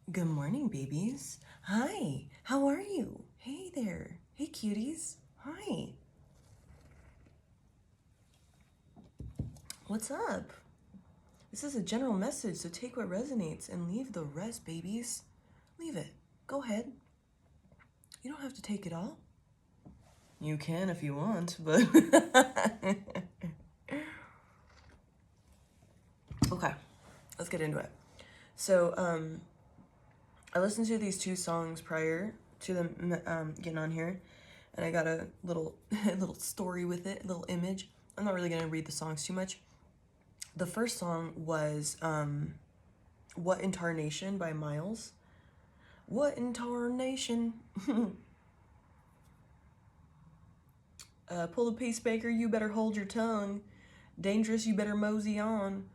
Good morning, babies. Hi, how are you? Hey there. Hey, cuties. Hi. What's up? This is a general message, so take what resonates and leave the rest, babies. Leave it. Go ahead. You don't have to take it all. You can if you want, but... Okay, let's get into it. So, I listened to these two songs prior to them getting on here, and I got a little little story with it, a little image. I'm not really gonna read the songs too much. The first song was What in Tarnation by Miles. What in Tarnation? Pull the pacemaker, you better hold your tongue. Dangerous, you better mosey on.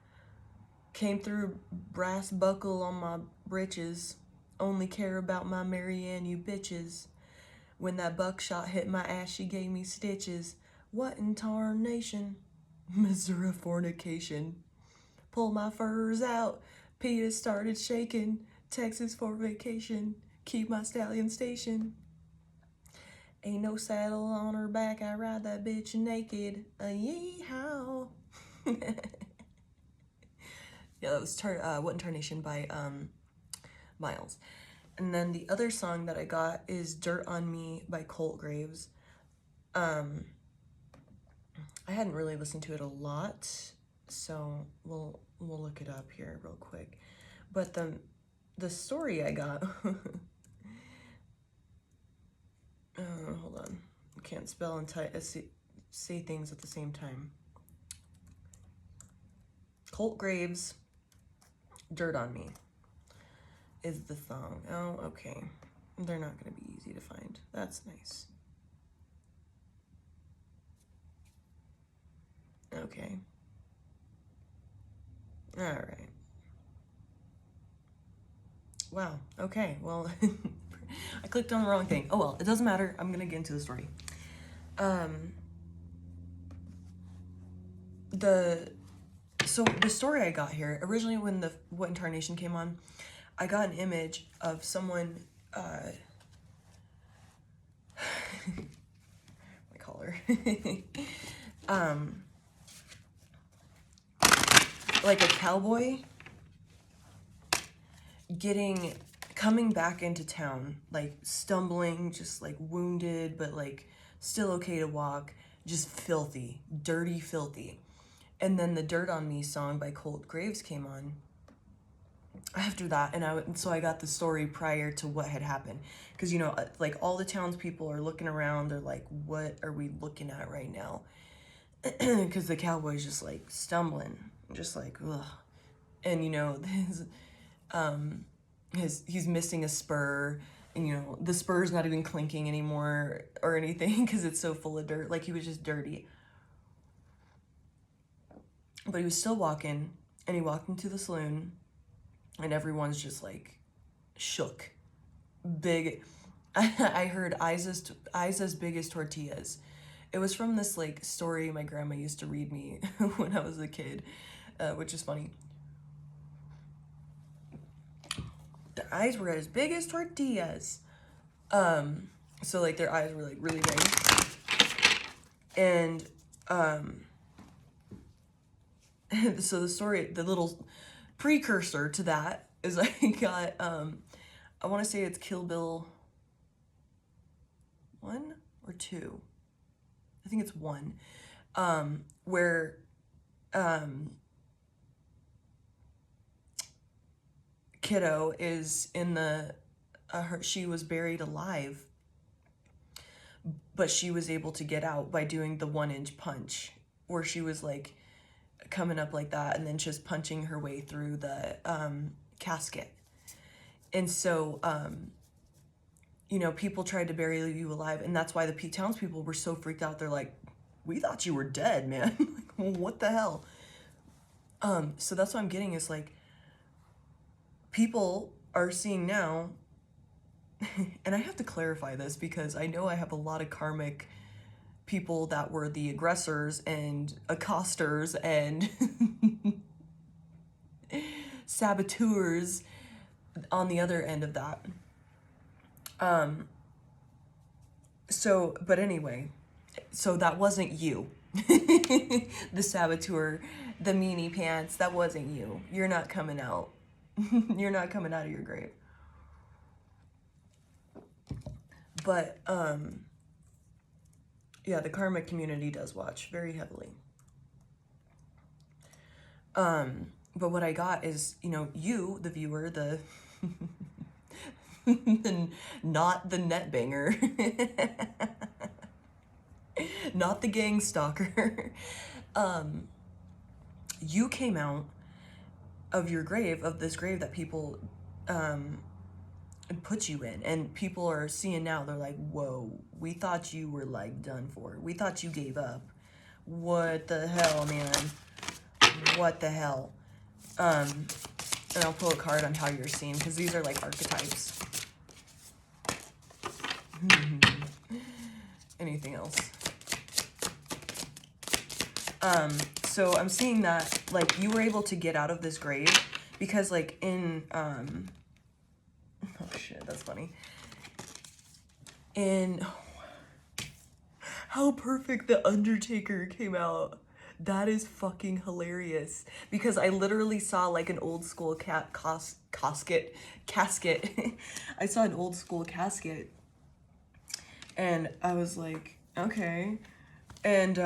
Came through brass buckle on my britches. Only care about my Marianne, you bitches. When that buckshot hit my ass, she gave me stitches. What in tarnation? Missouri fornication. Pull my furs out. Peter started shaking. Texas for vacation. Keep my stallion station. Ain't no saddle on her back. I ride that bitch naked. Yee-haw. Yeah, that was What in Tarnation by Miles. And then the other song that I got is Dirt on Me by Colt Graves. I hadn't really listened to it a lot, so we'll look it up here real quick. But the story I got hold on. I can't spell and say things at the same time. Colt Graves, Dirt on Me is the song. Oh, okay. They're not going to be easy to find. That's nice. Okay. All right. Wow. Okay. Well, I clicked on the wrong thing. Oh well, it doesn't matter. I'm gonna get into the story. So the story I got here originally when the What in Tarnation came on, I got an image of someone. My collar. Like a cowboy coming back into town, like stumbling, just like wounded, but like still okay to walk, just filthy, dirty, filthy. And then the Dirt on Me song by Colt Graves came on after that, and so I got the story prior to what had happened, because like all the townspeople are looking around, they're like, what are we looking at right now? Because the cowboy's just like stumbling, just like ugh. And he's missing a spur, and the spur's not even clinking anymore or anything because it's so full of dirt. Like, he was just dirty, but he was still walking, and he walked into the saloon, and everyone's just like shook. Big. I heard Isa's biggest tortillas. It was from this like story my grandma used to read me when I was a kid, which is funny. Their eyes were as big as tortillas. So like their eyes were like really big. And so the story, the little precursor to that is I got I want to say it's Kill Bill 1 or 2. I think it's 1. Where Kiddo is in the she was buried alive, but she was able to get out by doing the 1-inch punch, where she was like coming up like that and then just punching her way through the casket. And so people tried to bury you alive, and that's why the townspeople were so freaked out. They're like, we thought you were dead, man. Like, what the hell? So that's what I'm getting is like, people are seeing now, and I have to clarify this because I know I have a lot of karmic people that were the aggressors and accosters and saboteurs on the other end of that. But anyway, so that wasn't you. The saboteur, the meanie pants, that wasn't you. You're not coming out. You're not coming out of your grave. But, yeah, the karmic community does watch very heavily. But what I got is, you, the viewer, the not the net banger, not the gang stalker. You came out of your grave, of this grave that people put you in, and people are seeing now, they're like, whoa, we thought you were like done for. We thought you gave up. What the hell, man? What the hell? And I'll pull a card on how you're seen, because these are like archetypes. Anything else? So I'm seeing that, like, you were able to get out of this grave because, like, in, oh shit, that's funny. How perfect the Undertaker came out. That is fucking hilarious. Because I literally saw, like, an old school casket. I saw an old school casket. And I was like, okay. And,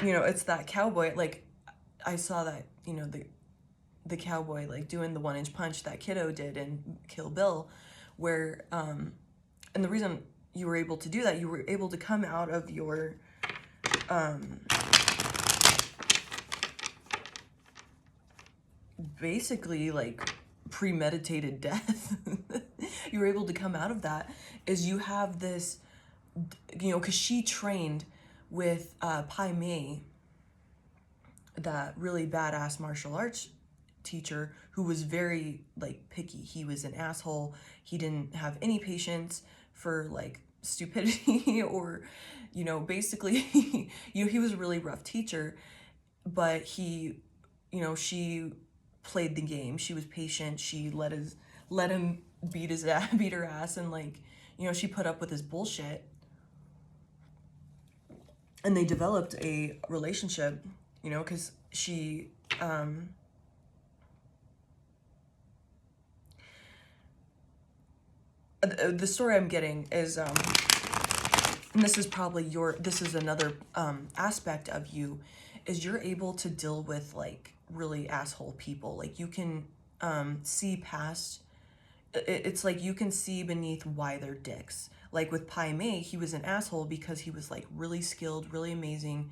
it's that cowboy, like, I saw that, the cowboy, like, doing the 1-inch punch that Kiddo did in Kill Bill, where, and the reason you were able to do that, you were able to come out of your, basically, like, premeditated death. You were able to come out of that, is you have this, because she trained with Pai Mei, that really badass martial arts teacher who was very, like, picky. He was an asshole. He didn't have any patience for, like, stupidity or, basically, he was a really rough teacher, but he, she played the game. She was patient. She let him beat her ass, and, like, she put up with his bullshit. And they developed a relationship, because she, the story I'm getting is, and this is probably this is another aspect of you, is you're able to deal with, like, really asshole people. Like, you can see past, it's like you can see beneath why they're dicks. Like with Pai Mei, he was an asshole because he was, like, really skilled, really amazing.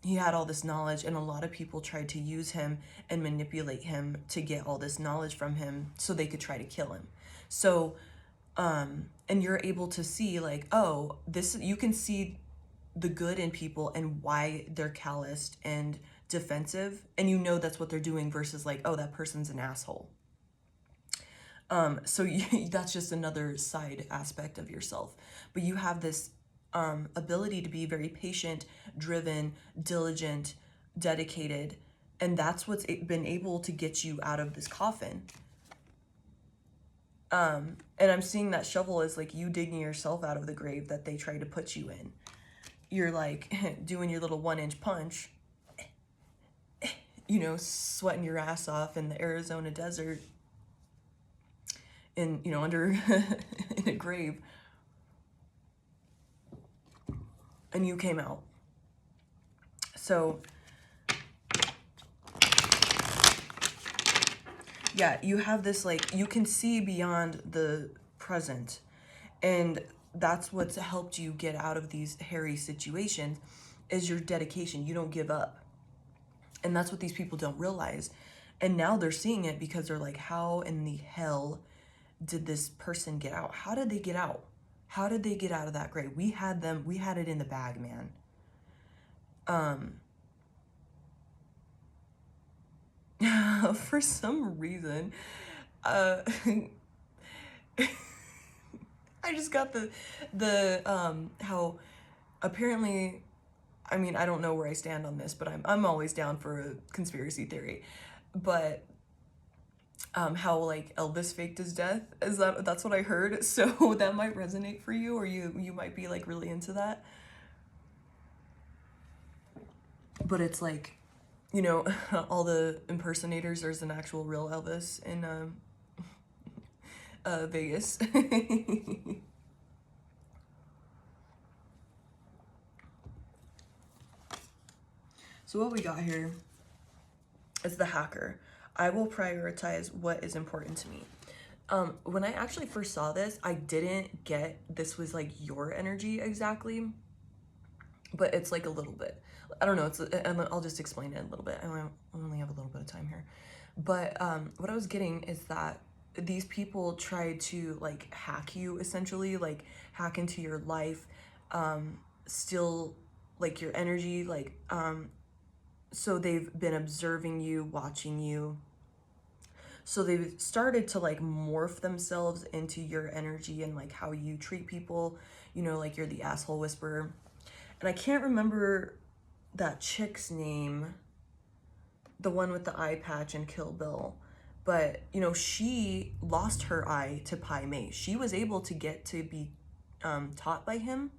He had all this knowledge, and a lot of people tried to use him and manipulate him to get all this knowledge from him so they could try to kill him. So, and you're able to see, like, oh, you can see the good in people and why they're calloused and defensive, and that's what they're doing, versus, like, oh, that person's an asshole. So that's just another side aspect of yourself. But you have this ability to be very patient, driven, diligent, dedicated, and that's what's been able to get you out of this coffin. And I'm seeing that shovel as, like, you digging yourself out of the grave that they tried to put you in. You're, like, doing your little 1-inch punch, sweating your ass off in the Arizona desert, under in a grave, and you came out. So yeah, you have this, like, you can see beyond the present, and that's what's helped you get out of these hairy situations, is your dedication. You don't give up, and that's what these people don't realize. And now they're seeing it, because they're like, how in the hell did this person get out? How did they get out? How did they get out of that grave? We had it in the bag, man. For some reason, I just got the how apparently, I mean, I don't know where I stand on this, but I'm always down for a conspiracy theory. But how like Elvis faked his death. That's what I heard. So that might resonate for you, or you might be like really into that. But it's like, you know, all the impersonators, there's an actual real Elvis in Vegas. So what we got here is the hacker. I will prioritize what is important to me. When I actually first saw this, I didn't get this was like your energy exactly, but it's like a little bit. I don't know. And I'll just explain it a little bit. I only have a little bit of time here, but what I was getting is that these people try to like hack you, essentially, like hack into your life, steal like your energy, like so they've been observing you, watching you. So they've started to like morph themselves into your energy and like how you treat people, you know, like you're the asshole whisperer. And I can't remember that chick's name, the one with the eye patch in Kill Bill. But, you know, she lost her eye to Pai Mei. She was able to get to be taught by him,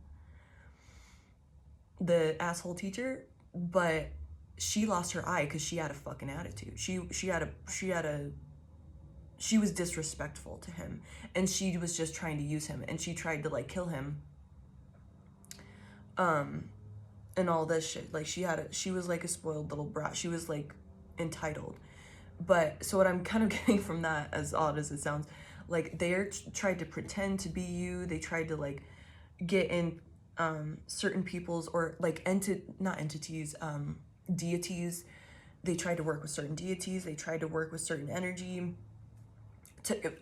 the asshole teacher, but she lost her eye because she had a fucking attitude. She was disrespectful to him, and she was just trying to use him, and she tried to like kill him. And all this shit. Like she was like a spoiled little brat. She was like entitled. But so what I'm kind of getting from that, as odd as it sounds, like they tried to pretend to be you. They tried to like get in certain people's, or like not entities, deities. They tried to work with certain deities. They tried to work with certain energy,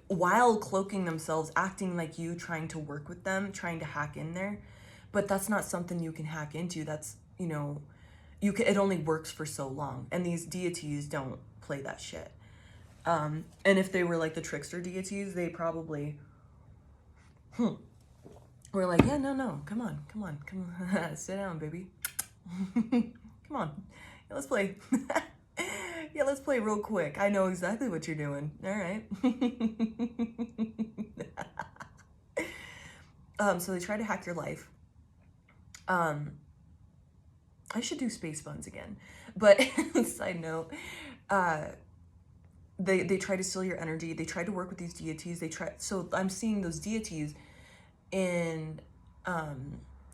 while cloaking themselves, acting like you, trying to work with them, trying to hack in there. But that's not something you can hack into. That's, you know, it only works for so long. And these deities don't play that shit. And if they were like the trickster deities, they probably were like, yeah, no, come on, sit down, baby. Come on, yeah, let's play. Yeah, let's play real quick. I know exactly what you're doing. All right. So they try to hack your life. I should do space buns again, but side note, they try to steal your energy. They try to work with these deities. So I'm seeing those deities in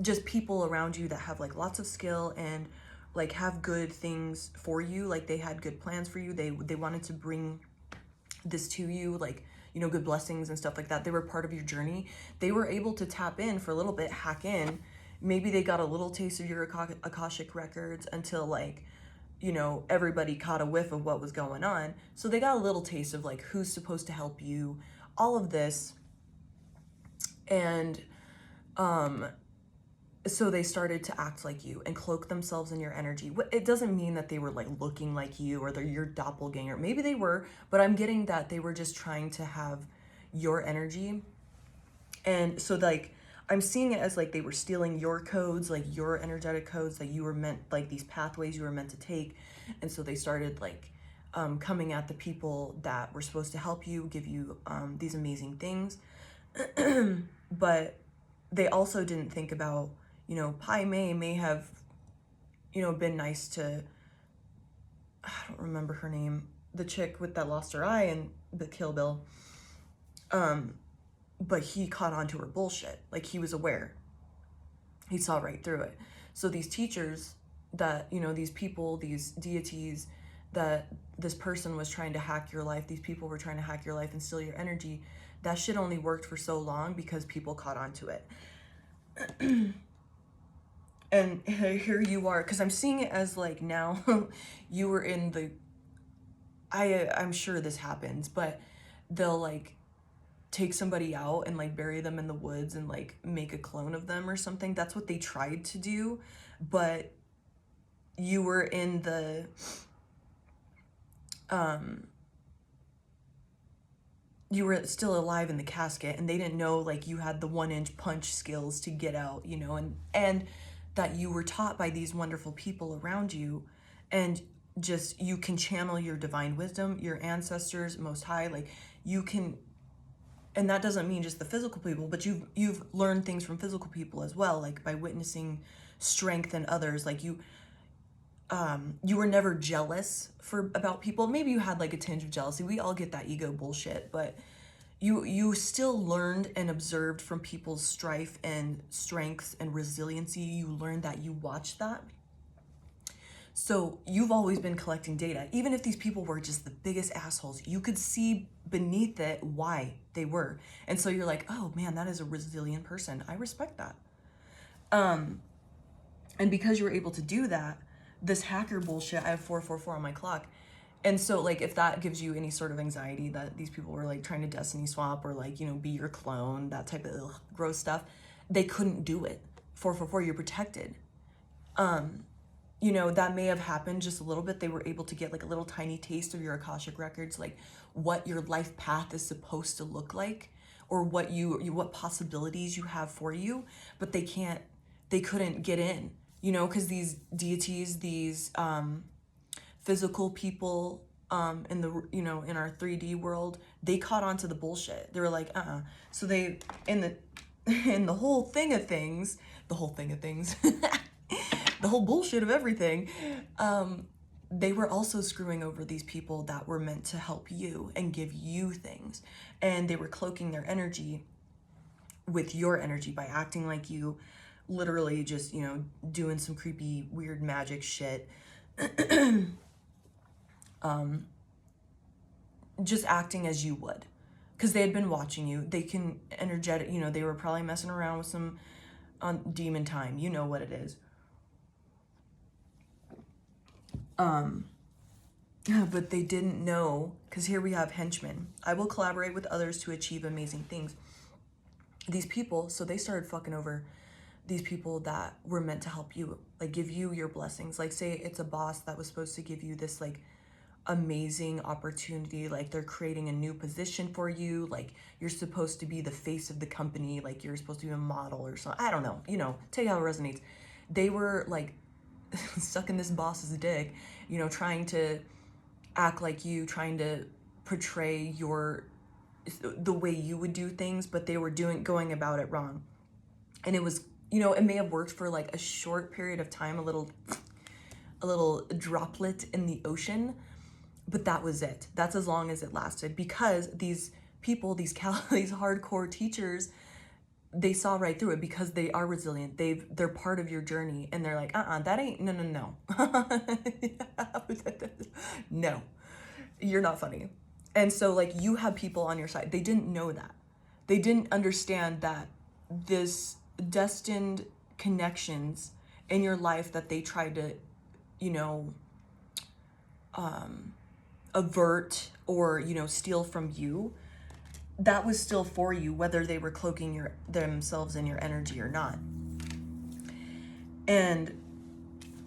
just people around you that have like lots of skill and like have good things for you. Like they had good plans for you. They wanted to bring this to you, like, you know, good blessings and stuff like that. They were part of your journey. They were able to tap in for a little bit, hack in. Maybe they got a little taste of your Akashic records until like, you know, everybody caught a whiff of what was going on. So they got a little taste of like who's supposed to help you, all of this. And so they started to act like you and cloak themselves in your energy. It doesn't mean that they were like looking like you or they're your doppelganger. Maybe they were, but I'm getting that they were just trying to have your energy. And so like, I'm seeing it as like they were stealing your codes, like your energetic codes that you were meant, like these pathways you were meant to take. And so they started like coming at the people that were supposed to help you, give you these amazing things. But they also didn't think about, you know, Pai Mei may have, you know, been nice to, I don't remember her name, the chick with that lost her eye in the Kill Bill. But he caught on to her bullshit. Like he was aware. He saw right through it. So these teachers that, you know, these people, these deities that this person was trying to hack your life, these people were trying to hack your life and steal your energy, that shit only worked for so long because people caught on to it. And here you are, because I'm seeing it as like now you were in the, I'm sure this happens, but they'll like take somebody out and like bury them in the woods and like make a clone of them or something. That's what they tried to do, but you were in the you were still alive in the casket, and they didn't know like you had the 1-inch punch skills to get out, you know, and that you were taught by these wonderful people around you. And just, you can channel your divine wisdom, your ancestors, most high, like you can, and that doesn't mean just the physical people, but you've learned things from physical people as well, like by witnessing strength in others. Like you were never jealous about people. Maybe you had like a tinge of jealousy. We all get that ego bullshit, but you still learned and observed from people's strife and strengths and resiliency. You learned that, you watched that. So you've always been collecting data. Even if these people were just the biggest assholes, you could see beneath it why they were. And so you're like, oh man, that is a resilient person. I respect that. And because you were able to do that, this hacker bullshit, I have 444 on my clock. And so like, if that gives you any sort of anxiety that these people were like trying to destiny swap or like, you know, be your clone, that type of gross stuff, they couldn't do it. 444, you're protected. You know, that may have happened just a little bit. They were able to get like a little tiny taste of your Akashic records, like what your life path is supposed to look like, or what possibilities you have for you, but they couldn't get in, you know, because these deities, these physical people in the, you know, in our 3D world, they caught on to the bullshit. They were like, so they, in the whole thing of things, the whole bullshit of everything, they were also screwing over these people that were meant to help you and give you things. And they were cloaking their energy with your energy by acting like you, literally just, you know, doing some creepy, weird magic shit. Just acting as you would. Because they had been watching you. They can energetic, you know, they were probably messing around with some demon time. You know what it is. But they didn't know, because here we have henchmen. I will collaborate with others to achieve amazing things. These people, so they started fucking over these people that were meant to help you, like give you your blessings. Like say it's a boss that was supposed to give you this like amazing opportunity, like they're creating a new position for you, like you're supposed to be the face of the company, like you're supposed to be a model or something. I don't know, you know, tell you how it resonates. They were like sucking this boss's dick, you know, trying to act like you, trying to portray the way you would do things, but they were going about it wrong. And it was, you know, it may have worked for like a short period of time, a little droplet in the ocean, but that was it. That's as long as it lasted, because these people, these hardcore teachers, they saw right through it, because they are resilient. They're part of your journey, and they're like, that ain't, no. No, you're not funny. And so like you have people on your side. They didn't know that. They didn't understand that this destined connections in your life that they tried to, you know, avert or, you know, steal from you, that was still for you, whether they were cloaking themselves in your energy or not. And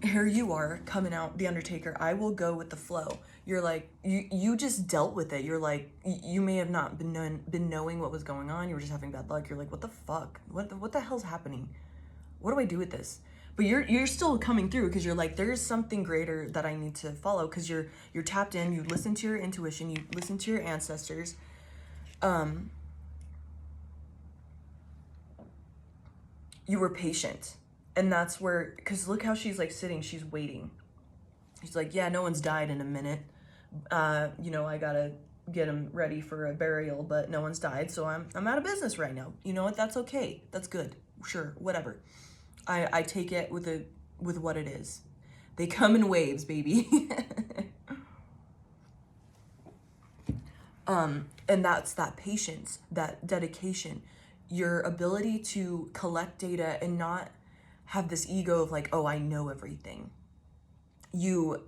here you are coming out, the Undertaker. I will go with the flow. You're like, you just dealt with it. You're like, you may have not been knowing what was going on. You were just having bad luck. You're like, what the fuck? What the hell's happening? What do I do with this? But you're still coming through, because you're like, there's something greater that I need to follow, because you're tapped in. You listen to your intuition. You listen to your ancestors. You were patient. And that's where, because look how she's like sitting, she's waiting. She's like, yeah, no one's died in a minute. You know, I gotta get him ready for a burial, but no one's died, so I'm out of business right now. You know what? That's okay. That's good. Sure, whatever. I take it with what it is. They come in waves, baby. And that's that patience, that dedication, your ability to collect data and not have this ego of like, oh, I know everything. You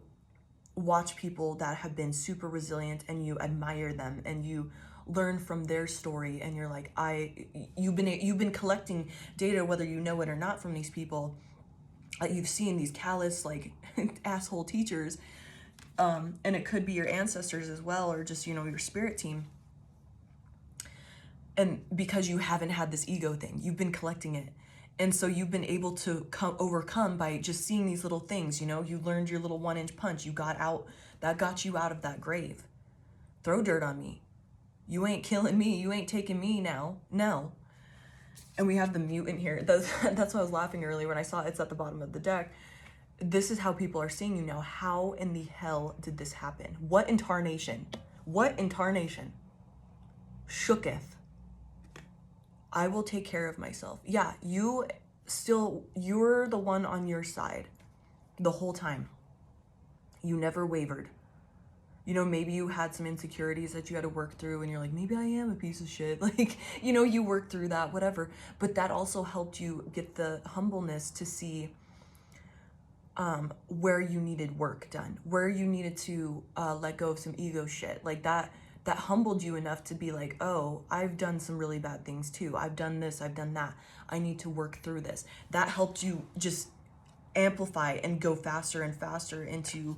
watch people that have been super resilient and you admire them and you learn from their story, and you're like, you've been collecting data, whether you know it or not, from these people. You've seen these callous, like asshole teachers, and it could be your ancestors as well, or just, you know, your spirit team. And because you haven't had this ego thing, you've been collecting it, And so you've been able to overcome by just seeing these little things, you know, you learned your little 1-inch punch, you got out, that got you out of that grave. Throw dirt on me. You ain't killing me. You ain't taking me now. No. And we have the mutant here. That's why I was laughing earlier when I saw it's at the bottom of the deck. This is how people are seeing you now. How in the hell did this happen? What incarnation? What incarnation? Shooketh. I will take care of myself. Yeah, you're the one on your side the whole time. You never wavered. You know, maybe you had some insecurities that you had to work through and you're like, maybe I am a piece of shit. Like, you know, you worked through that, whatever. But that also helped you get the humbleness to see where you needed work done, where you needed to let go of some ego shit. Like that humbled you enough to be like, oh, I've done some really bad things too. I've done this, I've done that. I need to work through this. That helped you just amplify and go faster and faster into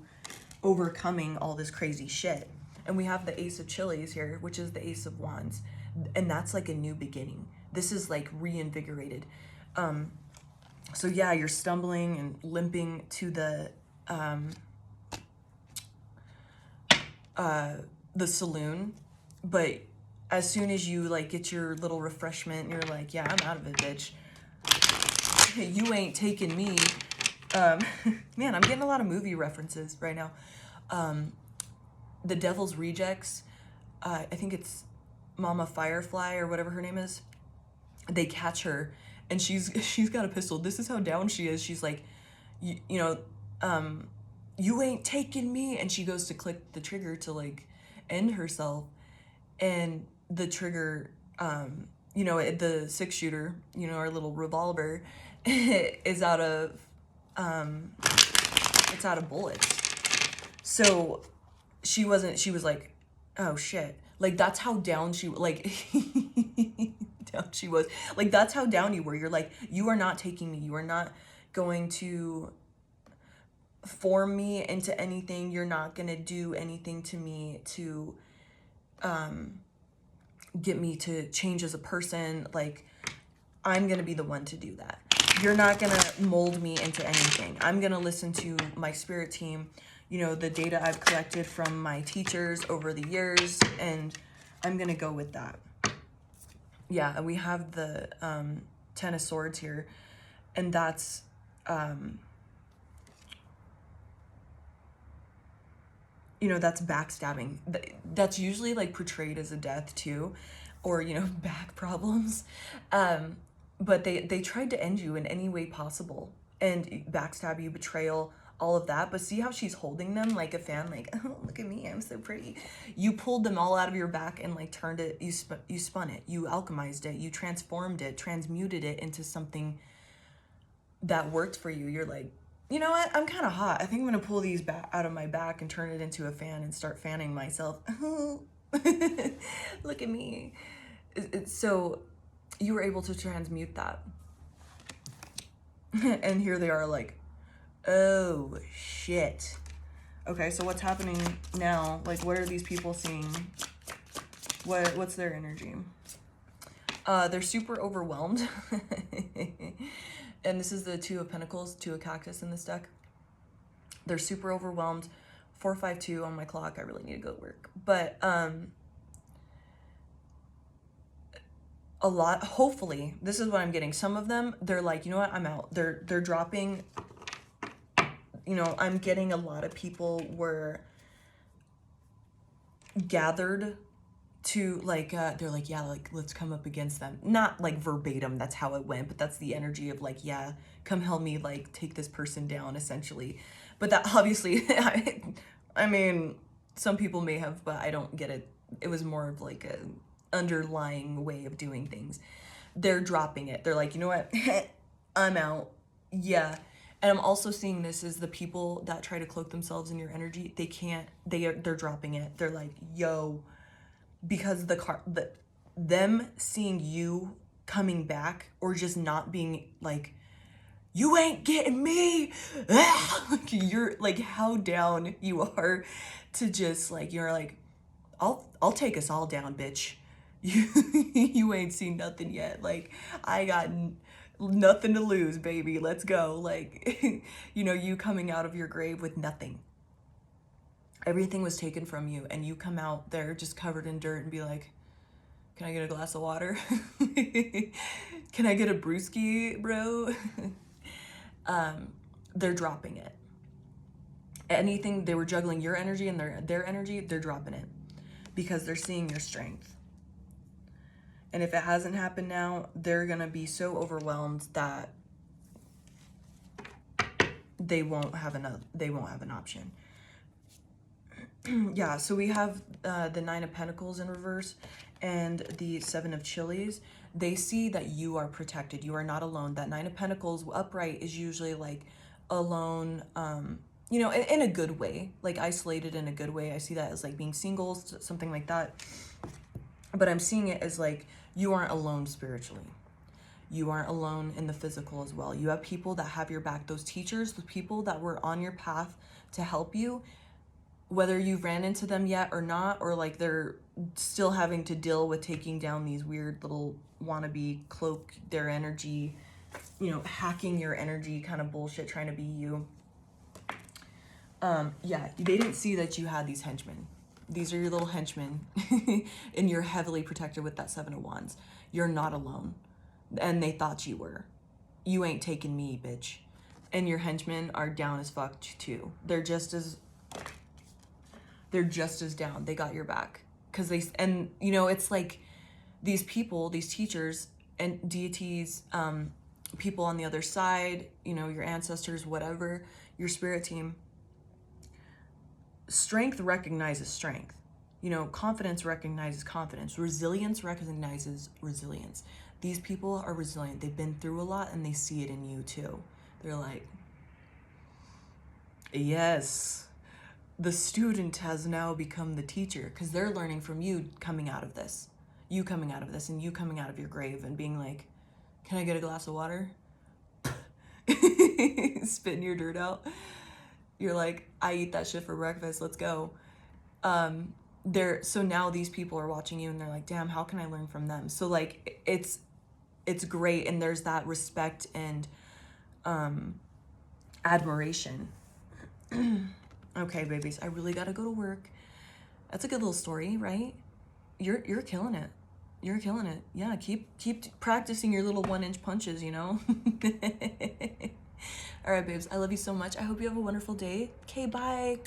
overcoming all this crazy shit. And we have the Ace of Chilies here, which is the Ace of Wands. And that's like a new beginning. This is like reinvigorated. So yeah, you're stumbling and limping to the saloon, but as soon as you like get your little refreshment, you're like, yeah, I'm out of it, bitch. You ain't taking me. Man, I'm getting a lot of movie references right now. The Devil's Rejects, I think it's Mama Firefly or whatever her name is. They catch her and she's got a pistol. This is how down she is. She's like, you know, you ain't taking me. And she goes to click the trigger to like end herself. And the trigger, you know, the 6-shooter, you know, our little revolver is out of, it's out of bullets. So she was like, oh shit. Like that's how down she, like, down she was. Like that's how down you were. You're like, you are not taking me. You are not going to form me into anything. You're not going to do anything to me to, get me to change as a person. Like I'm going to be the one to do that. You're not going to mold me into anything. I'm going to listen to my spirit team, you know, the data I've collected from my teachers over the years, and I'm going to go with that. Yeah, and we have the 10 of Swords here, and that's you know, that's backstabbing. That's usually like portrayed as a death too, or, you know, back problems. But they tried to end you in any way possible and backstab you, betrayal, all of that. But see how she's holding them like a fan, like, oh, look at me, I'm so pretty. You pulled them all out of your back and like turned it, you spun it, you alchemized it, you transformed it, transmuted it into something that worked for you. You're like, you know what? I'm kind of hot. I think I'm going to pull these back out of my back and turn it into a fan and start fanning myself. Look at me. So you were able to transmute that. And here they are like, oh, shit. Okay, so what's happening now? Like, what are these people seeing? What's their energy? They're super overwhelmed. And this is the 2 of Pentacles, 2 of Cactus in this deck. They're super overwhelmed. 4:52 on my clock. I really need to go to work. But a lot, hopefully, this is what I'm getting. Some of them, they're like, you know what, I'm out. They're dropping, you know, I'm getting a lot of people were gathered to like they're like, yeah, like let's come up against them. Not like verbatim, that's how it went, but that's the energy of like, yeah, come help me like take this person down essentially. But that obviously I mean, some people may have, but I don't get it. It was more of like a underlying way of doing things. They're dropping it. They're like, you know what, I'm out. Yeah. And I'm also seeing this as the people that try to cloak themselves in your energy, they can't, they're dropping it. They're like, yo, because them seeing you coming back or just not being like, you ain't getting me. Like you're like how down you are to just like, you're like, I'll take us all down, bitch. You ain't seen nothing yet. Like I got Nothing to lose, baby. Let's go. Like, you know, you coming out of your grave with nothing. Everything was taken from you, and you come out there just covered in dirt and be like, can I get a glass of water? Can I get a brewski, bro? They're dropping it. Anything, they were juggling your energy and their energy, they're dropping it because they're seeing your strength. And if it hasn't happened now, they're gonna be so overwhelmed that they won't have an option. Yeah, so we have the Nine of Pentacles in reverse and the Seven of Chilies. They see that you are protected. You are not alone. That Nine of Pentacles upright is usually like alone, you know, in a good way, like isolated in a good way. I see that as like being single, something like that. But I'm seeing it as like you aren't alone spiritually. You aren't alone in the physical as well. You have people that have your back. Those teachers, the people that were on your path to help you, whether you've ran into them yet or not, or like they're still having to deal with taking down these weird little wannabe cloak their energy, you know, hacking your energy kind of bullshit, trying to be you. Yeah, they didn't see that you had these henchmen. These are your little henchmen and you're heavily protected with that Seven of Wands. You're not alone. And they thought you were. You ain't taking me, bitch. And your henchmen are down as fuck too. They're just as down. They got your back. And you know, it's like these people, these teachers and deities, people on the other side, you know, your ancestors, whatever, your spirit team. Strength recognizes strength. You know, confidence recognizes confidence. Resilience recognizes resilience. These people are resilient. They've been through a lot and they see it in you too. They're like, yes, the student has now become the teacher, because they're learning from you coming out of this. You coming out of this and you coming out of your grave and being like, can I get a glass of water? Spitting your dirt out. You're like, I eat that shit for breakfast. Let's go. So now these people are watching you and they're like, damn, how can I learn from them? So like, it's great. And there's that respect and admiration. Okay, babies, I really got to go to work. That's a good little story, right? You're killing it. You're killing it. Yeah, keep practicing your little 1-inch punches, you know? All right, babes, I love you so much. I hope you have a wonderful day. Okay, bye.